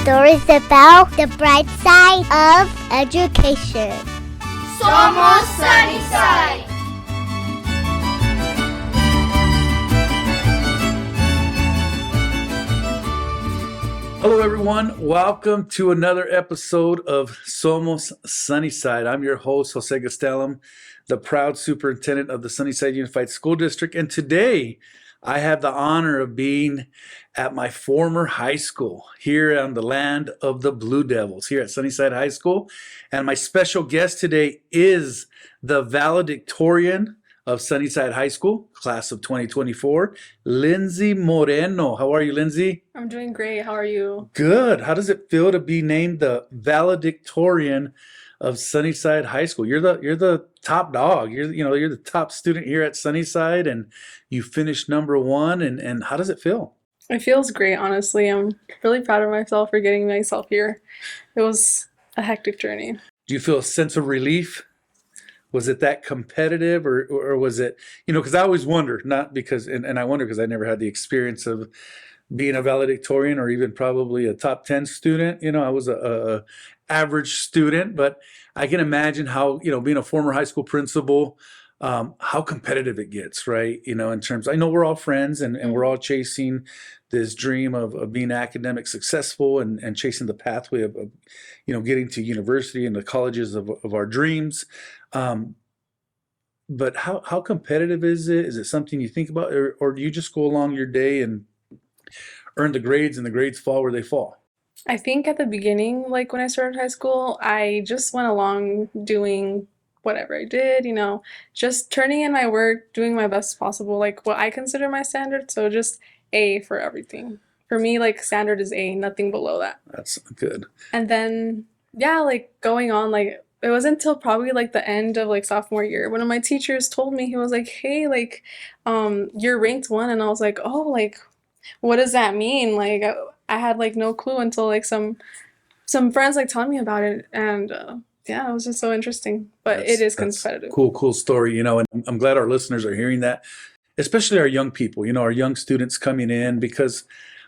stories about the bright side of education. Somos Sunnyside! Hello everyone, welcome to another episode of Somos Sunnyside. I'm your host, Jose Gastelum, the proud superintendent of the Sunnyside Unified School District, and today I have the honor of being at my former high school here on the land of the Blue Devils here at Sunnyside High School. And my special guest today is the valedictorian of Sunnyside High School, class of 2024, Lindsay Moreno. How are you, Lindsay? I'm doing great. How are you? Good. How does it feel to be named the valedictorian of Sunnyside High School? You're the top dog. You're the top student here at Sunnyside, and you finished number one. And how does it feel? It feels great, honestly. I'm really proud of myself for getting myself here. It was a hectic journey. Do you feel a sense of relief? Was it that competitive, or was it, because I always wonder, not because, and I wonder because I never had the experience of being a valedictorian or even probably a top 10 student. I was a average student, but I can imagine how, being a former high school principal, how competitive it gets, right? In terms, I know we're all friends and we're all chasing this dream of being academic successful and chasing the pathway of getting to university and the colleges of our dreams. But how competitive is it? Is it something you think about, or do you just go along your day and earn the grades and the grades fall where they fall? I think at the beginning, like when I started high school, I just went along doing whatever I did, just turning in my work, doing my best possible, like what I consider my standard. So just A for everything. For me, like standard is A, nothing below that. That's good. And then, yeah, like going on, like it wasn't until probably like the end of like sophomore year, one of my teachers told me, he was like, hey, like, you're ranked 1. And I was like, oh, like, what does that mean? Like, I had like no clue until like some friends like telling me about it. And yeah, it was just so interesting. But it is competitive. Cool story, and I'm glad our listeners are hearing that, especially our young people, our young students coming in, because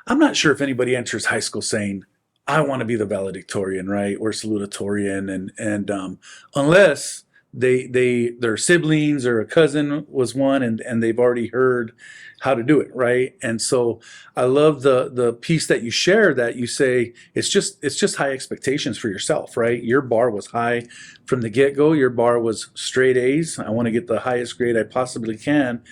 I'm not sure if anybody enters high school saying, I want to be the valedictorian, right, or salutatorian, and unless their siblings or a cousin was one, and they've already heard how to do it, right? And so I love the piece that you share, that you say it's just high expectations for yourself, right? Your bar was high from the get-go. Your bar was straight A's. I want to get the highest grade I possibly can.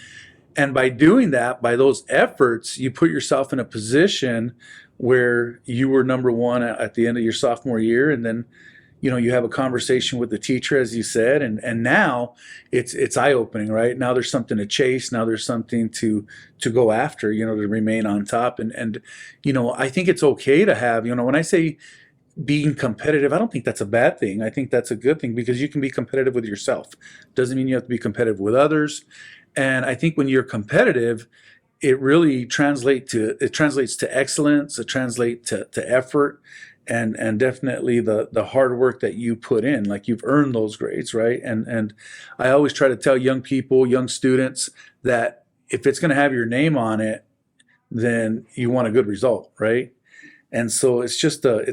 And by doing that, by those efforts, you put yourself in a position where you were number 1 at the end of your sophomore year, and then you have a conversation with the teacher, as you said, and now it's eye-opening, right? Now there's something to chase. Now there's something to go after, to remain on top. And I think it's okay to have, when I say being competitive, I don't think that's a bad thing. I think that's a good thing, because you can be competitive with yourself. Doesn't mean you have to be competitive with others. And I think when you're competitive, it really translates to excellence. It translates to effort, and definitely the hard work that you put in. Like, you've earned those grades, right? And I always try to tell young people, young students, that if it's going to have your name on it, then you want a good result, right? And so it's just a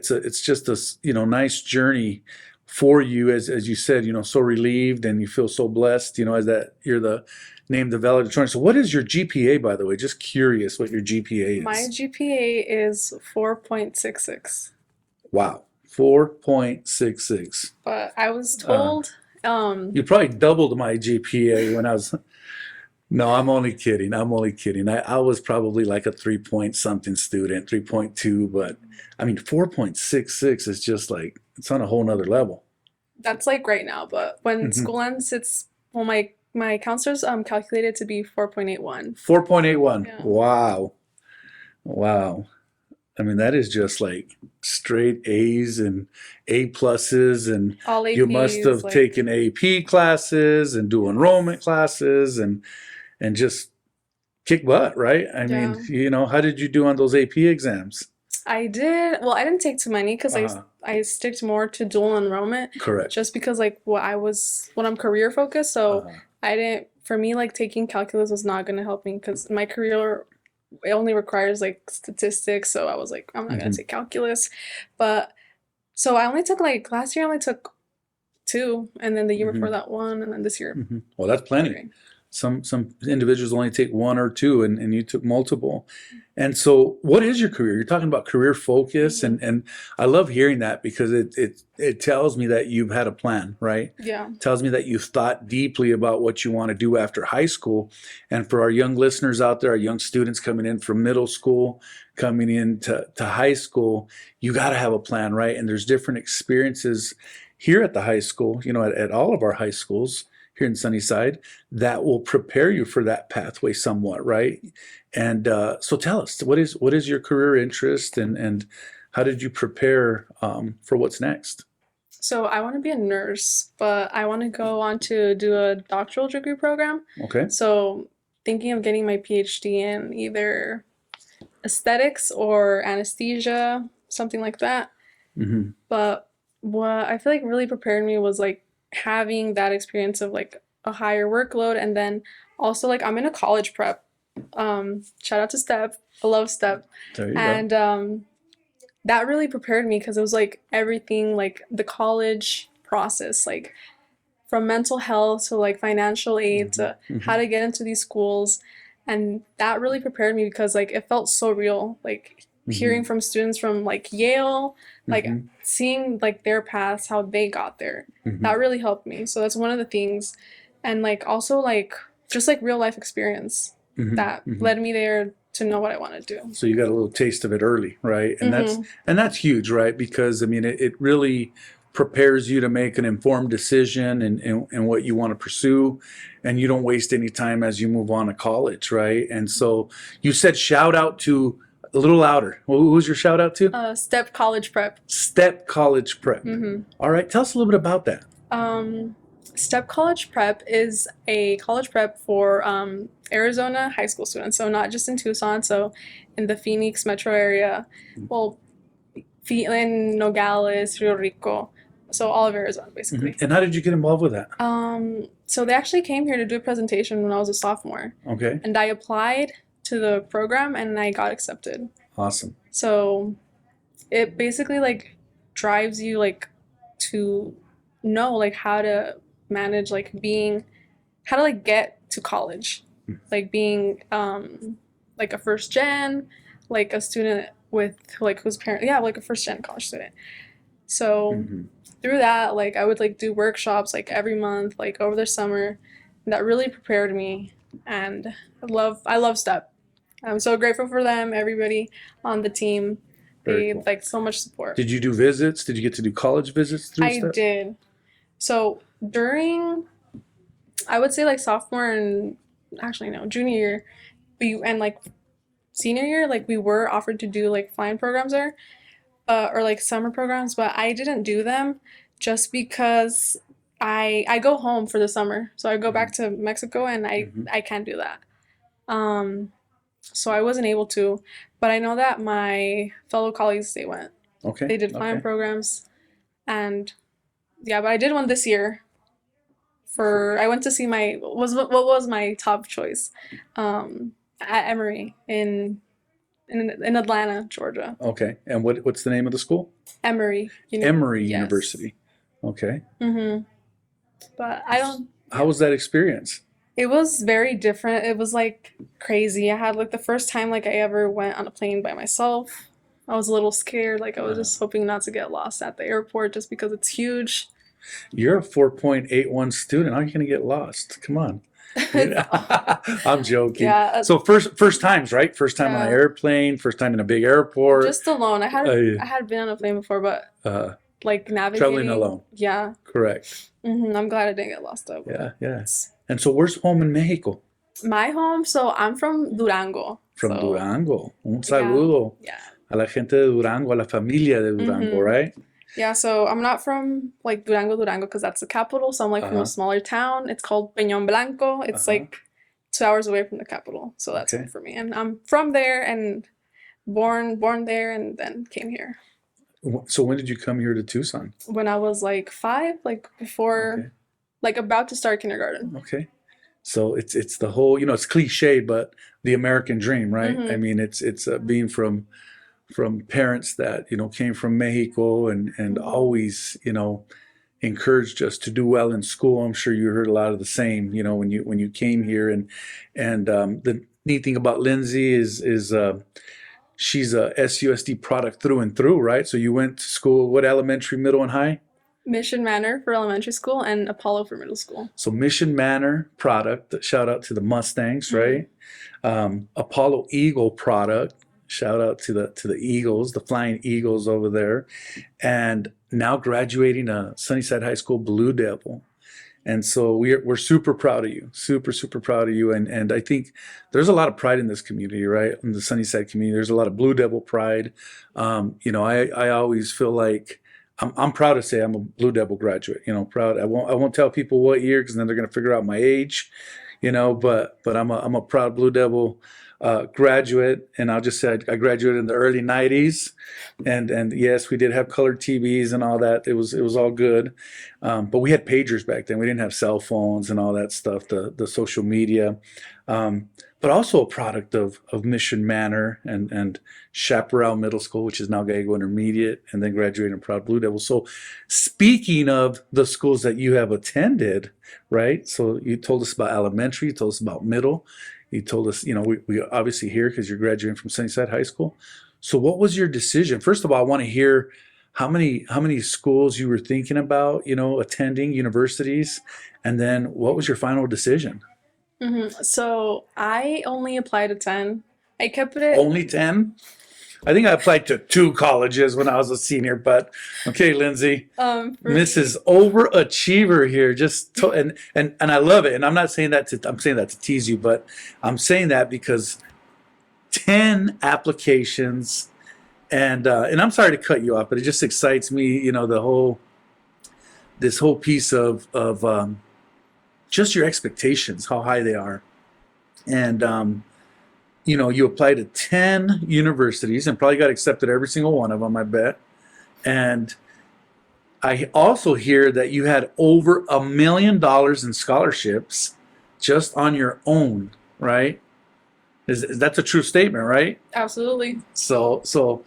nice journey for you, as you said, so relieved, and you feel so blessed, as that you're named the valedictorian. So what is your GPA, by the way? Just curious what your GPA is. My GPA is 4.66. Wow, 4.66. But I was told you probably doubled my GPA when I was. No, I'm only kidding. I was probably like a 3-point-something student, 3.2, but I mean 4.66 is just like, it's on a whole nother level. That's like right now, but when school ends, my counselors calculated to be 4.81. 4.81. Yeah. Wow. I mean, that is just like straight A's and A pluses, and all APs, you must have taken AP classes and dual enrollment classes and just kick butt, right? I mean, how did you do on those AP exams? I did. Well, I didn't take too many because I sticked more to dual enrollment. Correct. Just because like what I'm career focused, so I didn't. For me, like taking calculus was not going to help me because my career it only requires like statistics, so I was like, I'm not gonna take calculus. But so I only took like last year I only took 2, and then the year before that 1, and then this year. Well, that's plenty. 3. Some individuals only take 1 or 2, and you took multiple. And so what is your career? You're talking about career focus, and I love hearing that because it tells me that you've had a plan, right? Yeah. It tells me that you've thought deeply about what you want to do after high school. And for our young listeners out there, our young students coming in from middle school, coming into high school, you got to have a plan, right? And there's different experiences here at the high school, at all of our high schools here in Sunnyside, that will prepare you for that pathway somewhat, right? And so tell us, what is your career interest, and how did you prepare for what's next? So I want to be a nurse, but I want to go on to do a doctoral degree program. Okay. So thinking of getting my PhD in either aesthetics or anesthesia, something like that. But what I feel like really prepared me was like having that experience of like a higher workload, and then also like I'm in a college prep. Shout out to STEP. I love STEP. There you and go. That really prepared me because it was like everything, like the college process, like from mental health to like financial aid to how to get into these schools. And that really prepared me because like it felt so real, like hearing from students from like Yale, like seeing like their paths, how they got there. That really helped me. So that's one of the things. And like also like just like real life experience that led me there to know what I want to do. So you got a little taste of it early, right? And that's huge, right? Because I mean it really prepares you to make an informed decision and what you want to pursue, and you don't waste any time as you move on to college, right? And so you said shout out to a little louder. Who was your shout out to? STEP College Prep. STEP College Prep. All right, tell us a little bit about that. STEP College Prep is a college prep for Arizona high school students. So not just in Tucson, so in the Phoenix metro area. Well, in Nogales, Rio Rico. So all of Arizona, basically. And how did you get involved with that? So they actually came here to do a presentation when I was a sophomore. Okay. And I applied to the program and I got accepted. Awesome. So it basically like drives you like to know like how to manage like how to like get to college, like being like a first gen, like a student with like whose parent, like a first gen college student. So through that, like I would like do workshops like every month, like over the summer, and that really prepared me. And I love STEP. I'm so grateful for them, everybody on the team. They Cool. like so much support. Did you do visits? Did you get to do college visits through I STEP? did. So during, I would say like sophomore and junior year, and like senior year, like we were offered to do like flying programs there, or like summer programs, but I didn't do them just because I go home for the summer. So I go back to Mexico and I can't do that. So I wasn't able to, but I know that my fellow colleagues, they went. Okay. They did flying programs, and but I did one this year. I went to see what was my top choice, at Emory in Atlanta, Georgia. Okay. And what's the name of the school? Emory. Emory Yes. University. Okay. But How was that experience? It was very different. It was like crazy. I had like the first time like I ever went on a plane by myself. I was a little scared. Like I was just hoping not to get lost at the airport just because it's huge. You're a 4.81 student. How are you going to get lost? Come on. I'm joking. Yeah. So first times, right? First time on an airplane, first time in a big airport. Just alone. I had been on a plane before, but like navigating. Traveling alone. Yeah. Correct. I'm glad I didn't get lost though. Yeah. And so where's home in Mexico? My home, so I'm from Durango. From Durango. Un saludo Yeah. a la gente de Durango, a la familia de Durango, right? Yeah, so I'm not from like Durango, because that's the capital. So I'm like from a smaller town. It's called Peñón Blanco. It's like 2 hours away from the capital. So that's home for me. And I'm from there and born there and then came here. So when did you come here to Tucson? When I was like 5, like before, like about to start kindergarten. Okay. So it's the whole, it's cliche, but the American dream, right? I Mhm. mean, it's being from parents that came from Mexico and Mhm. always encouraged us to do well in school. I'm sure you heard a lot of the same, when you came here. And the neat thing about Lindsay is she's a SUSD product through and through, right? So you went to school, what, elementary, middle, and high? Mission Manor for elementary school and Apollo for middle school. So Mission Manor product, shout out to the Mustangs, Mhm. right? Apollo Eagle product, shout out to the Eagles, the Flying Eagles over there, and now graduating a Sunnyside High School Blue Devil. And so we're super proud of you, super proud of you, and I think there's a lot of pride in this community, right? In the Sunnyside community, there's a lot of Blue Devil pride. I always feel like I'm proud to say I'm a Blue Devil graduate. Proud. I won't tell people what year because then they're gonna figure out my age. But I'm a proud Blue Devil graduate, and I'll just say I graduated in the early '90s, and yes, we did have colored TVs and all that. It was all good, but we had pagers back then. We didn't have cell phones and all that stuff. The social media, but also a product of Mission Manor and Chaparral Middle School, which is now Gallego Intermediate, and then graduating Proud Blue Devil. So, speaking of the schools that you have attended, right? So you told us about elementary, you told us about middle, you told us, we obviously here because you're graduating from Sunnyside High School. So what was your decision? First of all, I want to hear how many schools you were thinking about, attending universities, and then what was your final decision? So I only applied to 10. I kept it. Only 10? I think I applied to 2 colleges when I was a senior, but okay, Lindsay, For Mrs. Overachiever here, and I love it. And I'm not saying that I'm saying that to tease you, but I'm saying that because 10 applications, and I'm sorry to cut you off, but it just excites me, this whole piece of just your expectations, how high they are, and you applied to 10 universities and probably got accepted every single one of them, I bet. And I also hear that you had over $1 million in scholarships just on your own, right? That's a true statement, right? Absolutely. So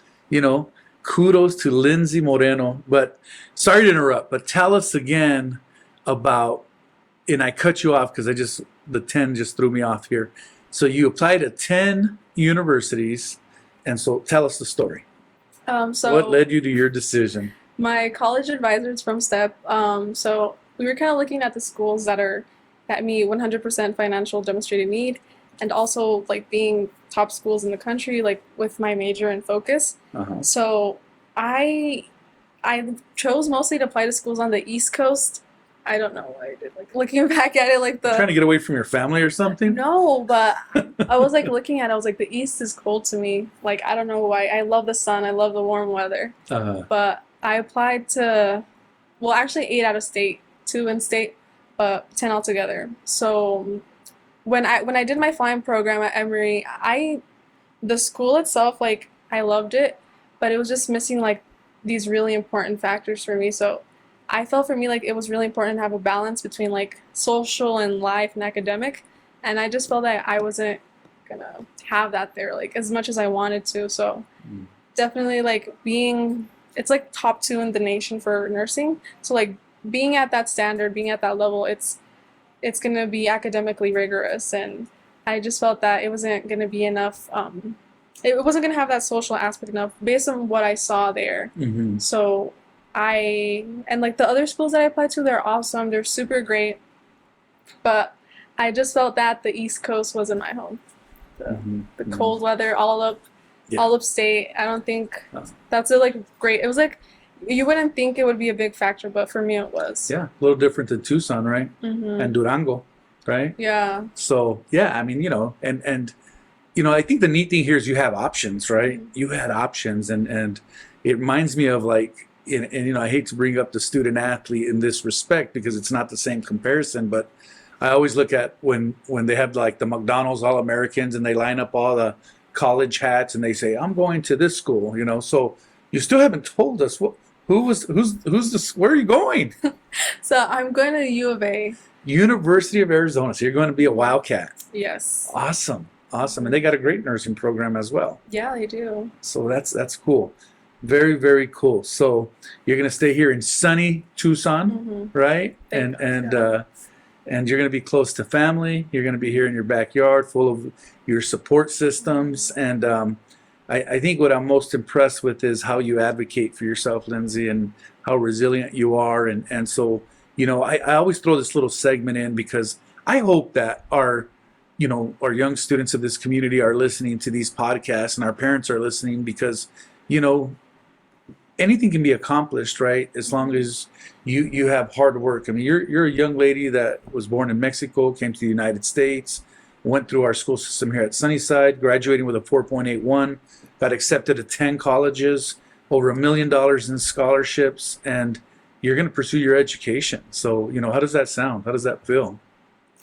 kudos to Lindsay Moreno. But sorry to interrupt, but tell us again about, and I cut you off because the 10 just threw me off here. So you applied to 10 universities, and so tell us the story. So What led you to your decision? my college advisors from STEP, so we were kind of looking at the schools that meet 100% financial demonstrated need, and also like being top schools in the country, like with my major and focus. Uh-huh. So I chose mostly to apply to schools on the East Coast. I don't know why I did. Like looking back at it, like Trying to get away from your family or something? No, but I was like looking at it, I was like, the East is cold to me. Like, I don't know why. I love the sun. I love the warm weather. Uh-huh. But I applied to, well, actually 8 out of state, 2 in state, but 10 altogether. So when I did my flying program at Emory, the school itself, like, I loved it, but it was just missing like these really important factors for me. So I felt for me like it was really important to have a balance between like social and life and academic, and I just felt that I wasn't gonna have that there like as much as I wanted to. So definitely like it's like top 2 in the nation for nursing. So like being at that standard, being at that level, it's gonna be academically rigorous, and I just felt that it wasn't gonna be enough. It wasn't gonna have that social aspect enough based on what I saw there. Mm-hmm. So and like the other schools that I applied to, they're awesome. They're super great. But I just felt that the East Coast wasn't my home. The cold weather, all upstate. I don't think that's great. It was like, you wouldn't think it would be a big factor, but for me it was. Yeah, a little different than Tucson, right? Mm-hmm. And Durango, right? Yeah. So, yeah, I mean, and I think the neat thing here is you have options, right? Mm-hmm. You had options, and it reminds me of like, and I hate to bring up the student athlete in this respect because it's not the same comparison, but I always look at when they have like the McDonald's All-Americans and they line up all the college hats and they say, I'm going to this school, so you still haven't told us who's this, where are you going? So I'm going to U of A. University of Arizona. So you're going to be a Wildcat. Yes. Awesome. Awesome. And they got a great nursing program as well. Yeah, they do. So that's cool. Very, very cool. So you're going to stay here in sunny Tucson, right? Thank And God, and you're going to be close to family. You're going to be here in your backyard, full of your support systems. And I think what I'm most impressed with is how you advocate for yourself, Lindsay, and how resilient you are. And so, I always throw this little segment in because I hope that our young students of this community are listening to these podcasts, and our parents are listening because, anything can be accomplished, right? As long as you have hard work. I mean, you're a young lady that was born in Mexico, came to the United States, went through our school system here at Sunnyside, graduating with a 4.81, got accepted to 10 colleges, over $1 million in scholarships, and you're going to pursue your education. So, how does that sound? How does that feel?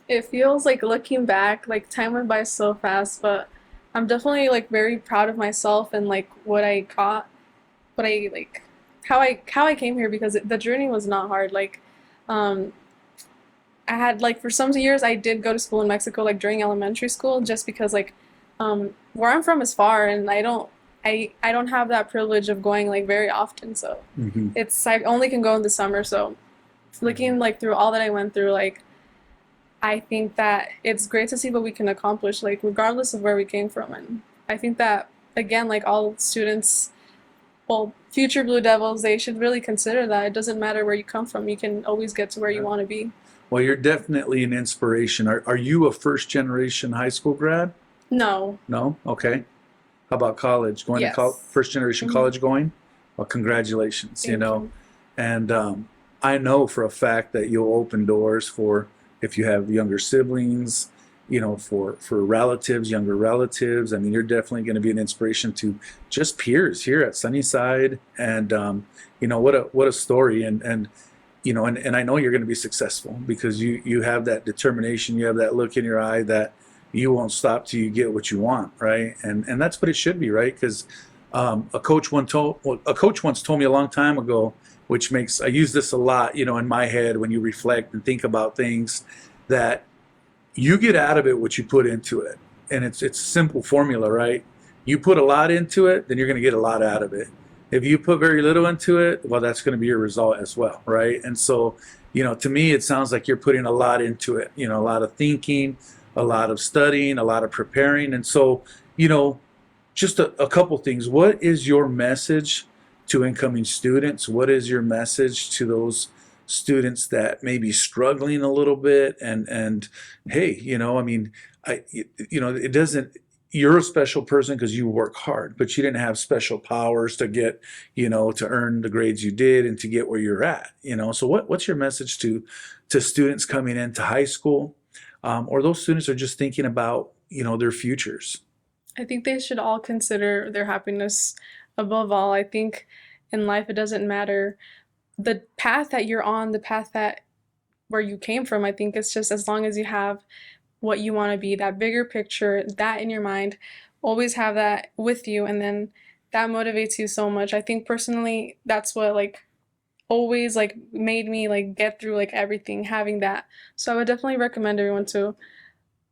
it feels like looking back, like time went by so fast, but I'm definitely like very proud of myself and like what I got, what I like, how I came here because the journey was not hard. Like, I had like for some years I did go to school in Mexico like during elementary school just because like where I'm from is far and I don't have that privilege of going like very often, so it's I only can go in the summer. So looking like through all that I went through, like I think that it's great to see what we can accomplish, like regardless of where we came from. And I think that again, like all students, well, future Blue Devils, they should really consider that it doesn't matter where you come from, you can always get to where you want to be. Well, you're definitely an inspiration. Are you a first generation high school grad? No. No? Okay. How about college? Going Yes. to first generation college going? Well, congratulations, Thank you. And I know for a fact that you'll open doors for if you have younger siblings, for relatives, younger relatives. I mean, you're definitely going to be an inspiration to just peers here at Sunnyside. And what a story. And I know you're going to be successful because you have that determination, you have that look in your eye that you won't stop till you get what you want, right? And that's what it should be, right? Because a coach once told me a long time ago, which makes I use this a lot, in my head when you reflect and think about things, that you get out of it what you put into it, and it's a simple formula, right? You put a lot into it, then you're going to get a lot out of it. If you put very little into it, well, that's going to be your result as well, right? And so, to me, it sounds like you're putting a lot into it, a lot of thinking, a lot of studying, a lot of preparing. And so, just a couple things. What is your message to incoming students? What is your message to those students that may be struggling a little bit? And hey, it doesn't, you're a special person because you work hard, but you didn't have special powers to get, to earn the grades you did and to get where you're at, So what's your message to students coming into high school? Or those students are just thinking about, their futures? I think they should all consider their happiness above all. I think in life it doesn't matter the path that you're on, the path that where you came from. I think it's just as long as you have what you want to be, that bigger picture, that in your mind, always have that with you, and then that motivates you so much. I think personally that's what like always like made me like get through like everything, having that. So I would definitely recommend everyone to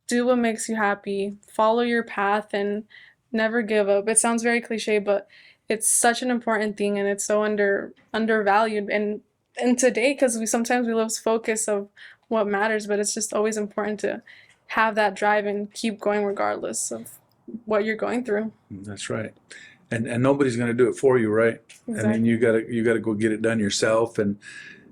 do what makes you happy, follow your path, and never give up. It sounds very cliche, but it's such an important thing, and it's so undervalued and today, because sometimes we lose focus of what matters, but it's just always important to have that drive and keep going regardless of what you're going through. That's right. And nobody's going to do it for you, right? Exactly. I mean, you gotta go get it done yourself. And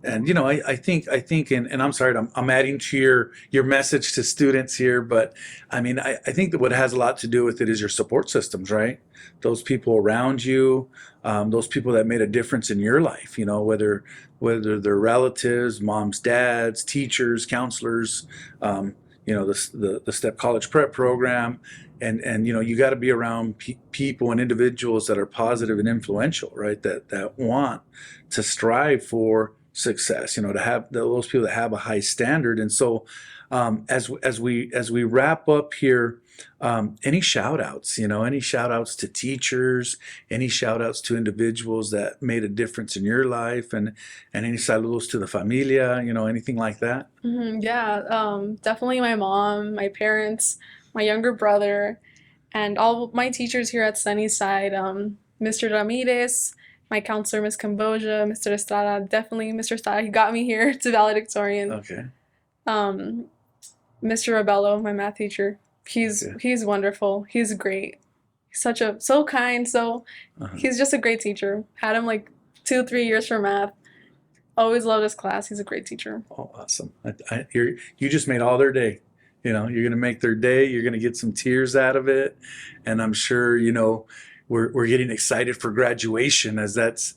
I think, and I'm sorry, I'm adding to your message to students here, but I mean, I think that what has a lot to do with it is your support systems, right? Those people around you, those people that made a difference in your life, whether they're relatives, moms, dads, teachers, counselors, the STEP College Prep program. And you got to be around people and individuals that are positive and influential, right? That want to strive for success, to have those people that have a high standard. And so as we wrap up here, any shout outs, any shout outs to teachers, any shout outs to individuals that made a difference in your life, and any saludos to the familia, anything like that? Yeah, definitely my mom, my parents, my younger brother, and all my teachers here at Sunnyside, Mr. Ramirez, my counselor, Miss Cambodia, Mr. Estrada, definitely Mr. Estrada, he got me here to valedictorian. Okay. Mr. Rebello, my math teacher, he's wonderful. He's great. He's so kind. He's just a great teacher. Had him like 2-3 years for math. Always loved his class. He's a great teacher. Oh, awesome. You just made all their day. You're going to make their day. You're going to get some tears out of it. And I'm sure, we're getting excited for graduation, as that's,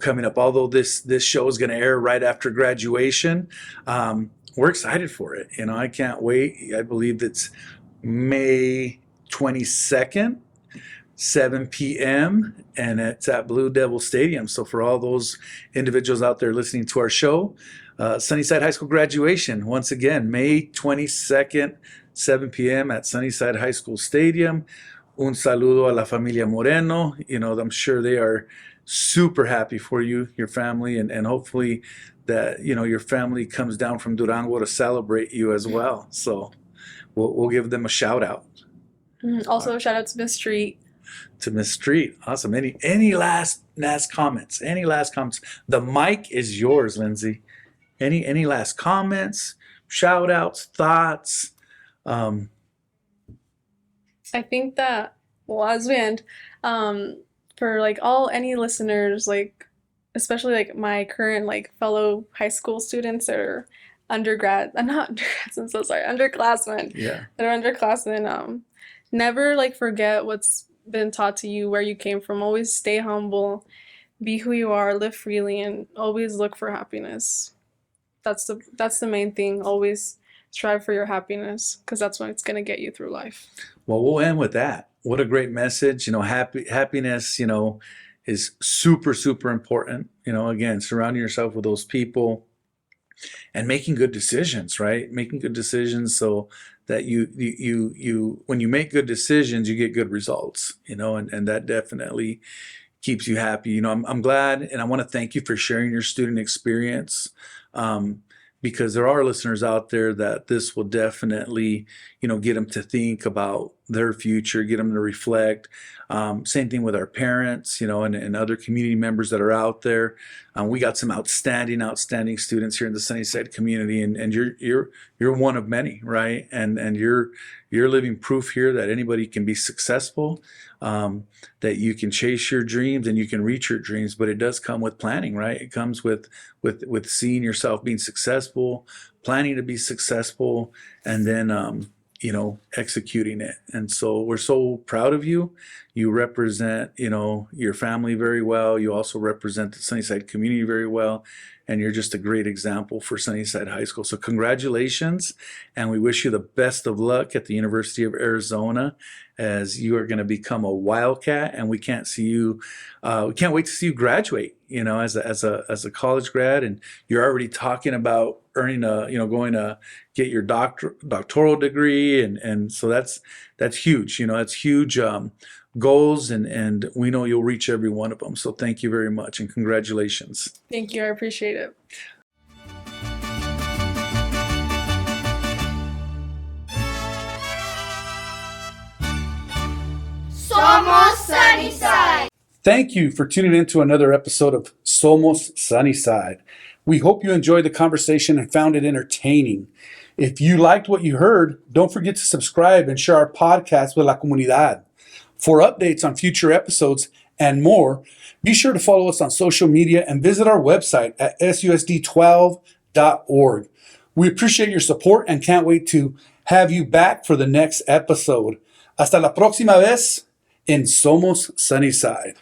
coming up. Although this show is going to air right after graduation, we're excited for it. I can't wait. I believe it's May 22nd. 7 p.m. and it's at Blue Devil Stadium. So for all those individuals out there listening to our show, Sunnyside High School graduation, once again, May 22nd, 7 p.m. at Sunnyside High School Stadium. Un saludo a la familia Moreno. I'm sure they are super happy for you, your family, and hopefully that, your family comes down from Durango to celebrate you as well. So we'll give them a shout out. Also, a shout out to Miss Street. To Miss Street. Awesome. Any last comments? Any last comments? The mic is yours, Lindsay. Any last comments, shout outs, thoughts? I think that, as we end, for like any listeners, like especially like my current like fellow high school students or underclassmen. Yeah. That are underclassmen, never like forget what's been taught to you, where you came from. Always stay humble, be who you are, live freely, and always look for happiness. That's the main thing. Always strive for your happiness, because that's when it's going to get you through life. Well, we'll end with that. What a great message. Happiness, is super, super important. Again, surrounding yourself with those people and making good decisions, right? Making good decisions so that you when you make good decisions, you get good results, and that definitely keeps you happy. I'm glad, and I want to thank you for sharing your student experience, because there are listeners out there that this will definitely, get them to think about their future, get them to reflect. Same thing with our parents, and other community members that are out there. We got some outstanding students here in the Sunnyside community, and you're one of many, right? And you're living proof here that anybody can be successful, that you can chase your dreams and you can reach your dreams, but it does come with planning, right? It comes with seeing yourself being successful, planning to be successful, and then executing it. And so we're so proud of you. You represent, your family very well. You also represent the Sunnyside community very well. And you're just a great example for Sunnyside High School. So congratulations. And we wish you the best of luck at the University of Arizona, as you are going to become a Wildcat. And we can't wait to see you graduate, as a college grad. And you're already talking about earning going to get your doctoral degree. And so that's huge. That's huge goals, and we know you'll reach every one of them. So thank you very much, and congratulations. Thank you. I appreciate it. Somos Sunnyside. Thank you for tuning in to another episode of Somos Sunnyside. We hope you enjoyed the conversation and found it entertaining. If you liked what you heard, don't forget to subscribe and share our podcast with la comunidad. For updates on future episodes and more, be sure to follow us on social media and visit our website at susd12.org. We appreciate your support and can't wait to have you back for the next episode. Hasta la próxima vez en Somos Sunnyside.